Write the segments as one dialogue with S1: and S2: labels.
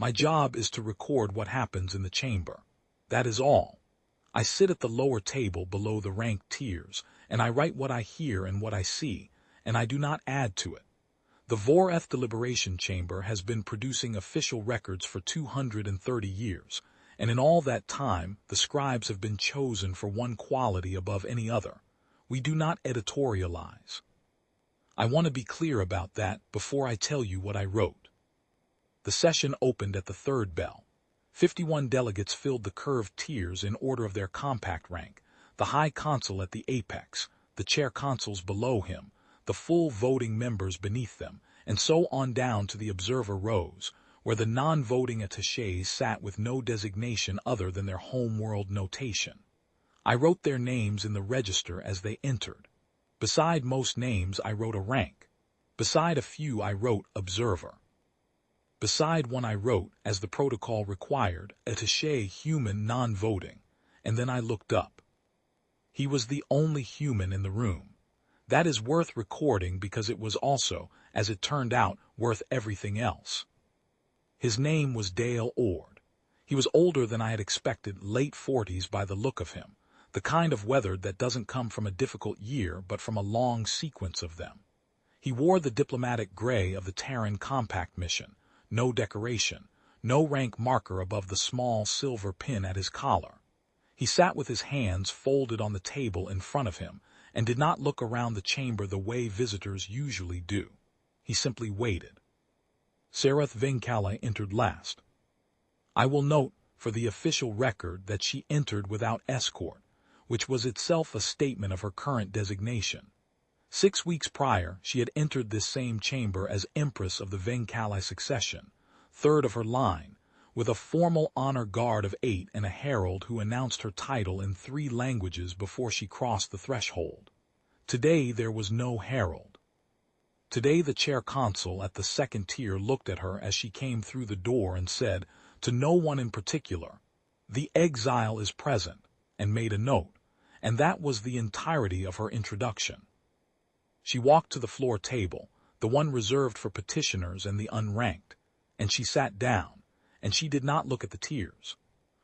S1: My job is to record what happens in the chamber. That is all. I sit at the lower table below the ranked tiers, and I write what I hear and what I see, and I do not add to it. The Voreth deliberation chamber has been producing official records for 230 years, and in all that time, the scribes have been chosen for one quality above any other. We do not editorialize. I want to be clear about that before I tell you what I wrote. The session opened at the third bell. 51 delegates filled the curved tiers in order of their compact rank, the high consul at the apex, the chair consuls below him, the full voting members beneath them, and so on down to the observer rows, where the non-voting attachés sat with no designation other than their homeworld notation. I wrote their names in the register as they entered. Beside most names I wrote a rank. Beside a few I wrote observer. Beside one I wrote, as the protocol required, attaché human non-voting, and then I looked up. He was the only human in the room. That is worth recording because it was also, as it turned out, worth everything else. His name was Dale Ord. He was older than I had expected, late 40s by the look of him, the kind of weathered that doesn't come from a difficult year but from a long sequence of them. He wore the diplomatic gray of the Terran compact mission, no decoration, no rank marker above the small silver pin at his collar. He sat with his hands folded on the table in front of him and did not look around the chamber the way visitors usually do. He simply waited. Sereth Venkala entered last. I will note, for the official record, that she entered without escort, which was itself a statement of her current designation. 6 weeks prior, she had entered this same chamber as empress of the Venkala succession, third of her line, with a formal honor guard of 8 and a herald who announced her title in 3 languages before she crossed the threshold. Today there was no herald. Today the chair consul at the second tier looked at her as she came through the door and said, to no one in particular, "The exile is present," and made a note, and that was the entirety of her introduction. She walked to the floor table, the one reserved for petitioners and the unranked, and she sat down, and she did not look at the tiers.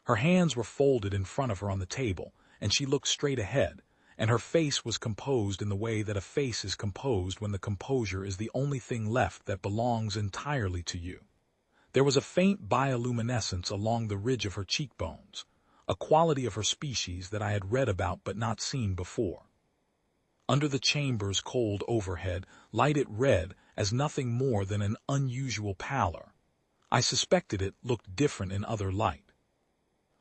S1: Her hands were folded in front of her on the table, and she looked straight ahead, and her face was composed in the way that a face is composed when the composure is the only thing left that belongs entirely to you. There was a faint bioluminescence along the ridge of her cheekbones, a quality of her species that I had read about but not seen before. Under the chamber's cold overhead, lighted red as nothing more than an unusual pallor. I suspected it looked different in other light.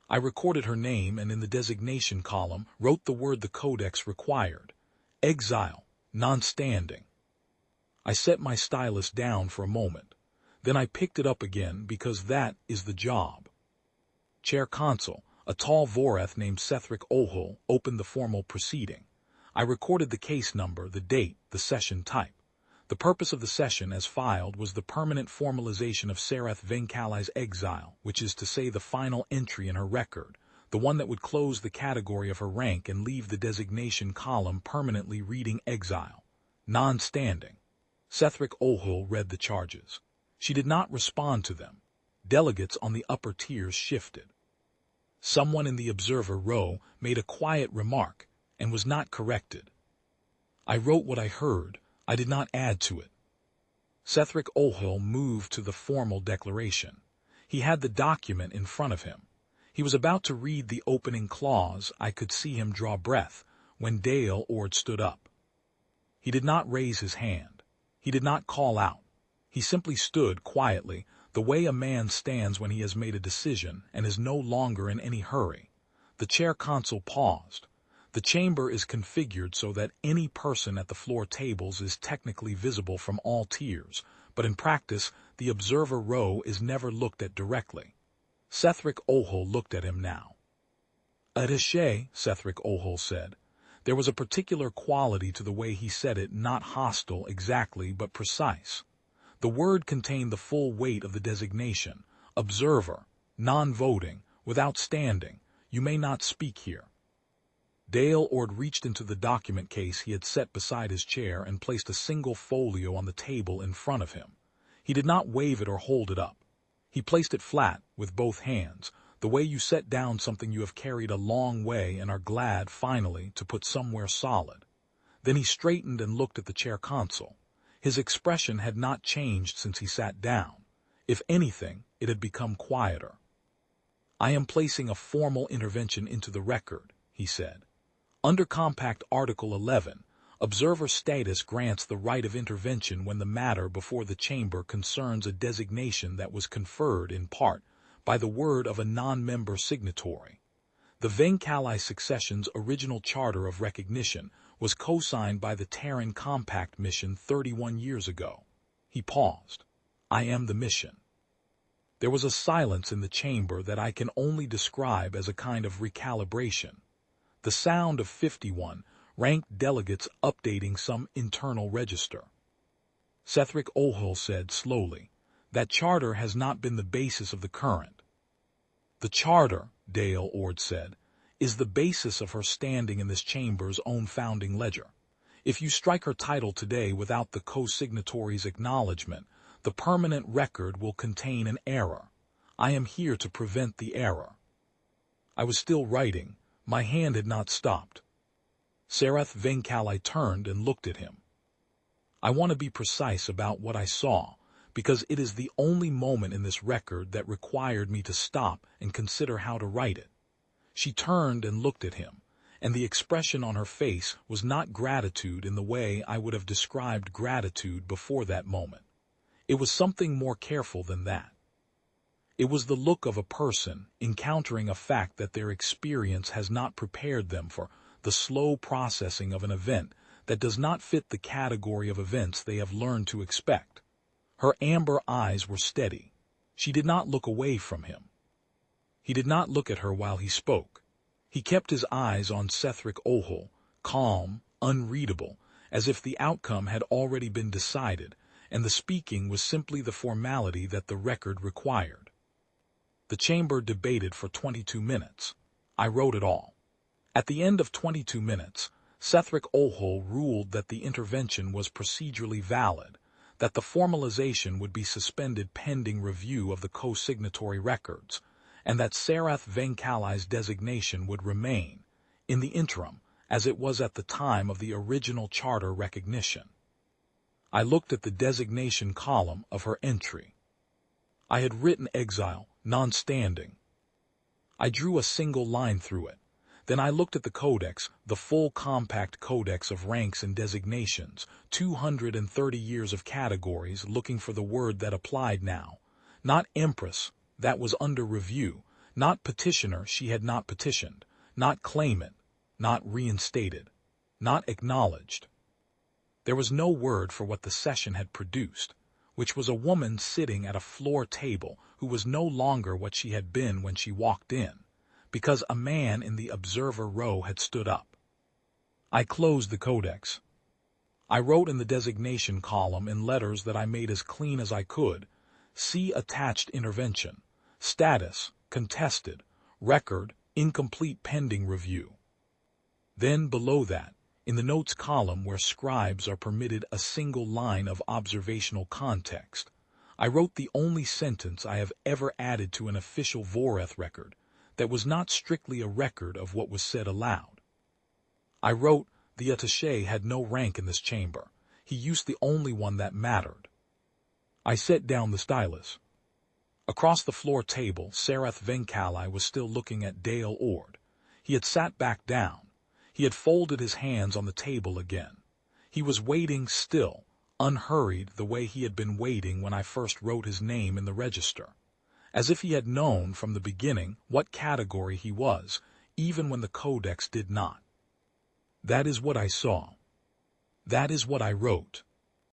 S1: I recorded her name and in the designation column wrote the word the codex required, exile, non-standing. I set my stylus down for a moment. Then I picked it up again because that is the job. Chair Consul, a tall Voreth named Sethric Ohul, opened the formal proceeding. I recorded the case number, the date, the session type. The purpose of the session, as filed, was the permanent formalization of Sereth Venkala's exile, which is to say the final entry in her record, the one that would close the category of her rank and leave the designation column permanently reading exile, non-standing. Sethric Ohul read the charges. She did not respond to them. Delegates on the upper tiers shifted. Someone in the observer row made a quiet remark and was not corrected. I wrote what I heard. I did not add to it. Sethric Ohul moved to the formal declaration. He had the document in front of him. He was about to read the opening clause. I could see him draw breath when Dale Ord stood up. He did not raise his hand. He did not call out. He simply stood quietly, the way a man stands when he has made a decision and is no longer in any hurry. The chair consul paused. The chamber is configured so that any person at the floor tables is technically visible from all tiers, but in practice, the observer row is never looked at directly. Sethric Ohul looked at him now. Attaché, Sethric Ohul said. There was a particular quality to the way he said it, not hostile exactly, but precise. The word contained the full weight of the designation. Observer, non-voting, without standing. You may not speak here. Dale Ord reached into the document case he had set beside his chair and placed a single folio on the table in front of him. He did not wave it or hold it up. He placed it flat, with both hands, the way you set down something you have carried a long way and are glad, finally, to put somewhere solid. Then he straightened and looked at the chair console. His expression had not changed since he sat down. If anything, it had become quieter. "I am placing a formal intervention into the record," he said. "Under Compact Article 11, observer status grants the right of intervention when the matter before the chamber concerns a designation that was conferred, in part, by the word of a non-member signatory. The Venkali succession's original charter of recognition was co-signed by the Terran Compact mission 31 years ago." He paused. "I am the mission." There was a silence in the chamber that I can only describe as a kind of recalibration. The sound of 51 ranked delegates updating some internal register. Sethric Ohul said slowly, "That charter has not been the basis of the current." "The charter," Dale Ord said, "is the basis of her standing in this chamber's own founding ledger. If you strike her title today without the co-signatory's acknowledgement, the permanent record will contain an error. I am here to prevent the error." I was still writing. My hand had not stopped. Sarath Venkali turned and looked at him. "I want to be precise about what I saw, because it is the only moment in this record that required me to stop and consider how to write it." She turned and looked at him, and the expression on her face was not gratitude in the way I would have described gratitude before that moment. It was something more careful than that. It was the look of a person encountering a fact that their experience has not prepared them for, the slow processing of an event that does not fit the category of events they have learned to expect. Her amber eyes were steady. She did not look away from him. He did not look at her while he spoke. He kept his eyes on Sethric Ohul, calm, unreadable, as if the outcome had already been decided, and the speaking was simply the formality that the record required. The chamber debated for 22 minutes. I wrote it all. At the end of 22 minutes, Sethric Ohul ruled that the intervention was procedurally valid, that the formalization would be suspended pending review of the co-signatory records, and that Sarath Venkali's designation would remain, in the interim, as it was at the time of the original charter recognition. I looked at the designation column of her entry. I had written exile, non-standing. I drew a single line through it. Then I looked at the codex, the full compact codex of ranks and designations, 230 years of categories, looking for the word that applied now. Not empress, that was under review. Not petitioner, she had not petitioned. Not claimant, not reinstated. Not acknowledged. There was no word for what the session had produced, which was a woman sitting at a floor table who was no longer what she had been when she walked in, because a man in the observer row had stood up. I closed the codex. I wrote in the designation column in letters that I made as clean as I could, "See attached intervention. Status, contested. Record, incomplete pending review." Then below that, in the notes column where scribes are permitted a single line of observational context, I wrote the only sentence I have ever added to an official Voreth record that was not strictly a record of what was said aloud. I wrote, "The attaché had no rank in this chamber. He used the only one that mattered." I set down the stylus. Across the floor table, Sarath Venkali was still looking at Dale Ord. He had sat back down. He had folded his hands on the table again. He was waiting still, unhurried, the way he had been waiting when I first wrote his name in the register, as if he had known from the beginning what category he was, even when the codex did not. That is what I saw. That is what I wrote.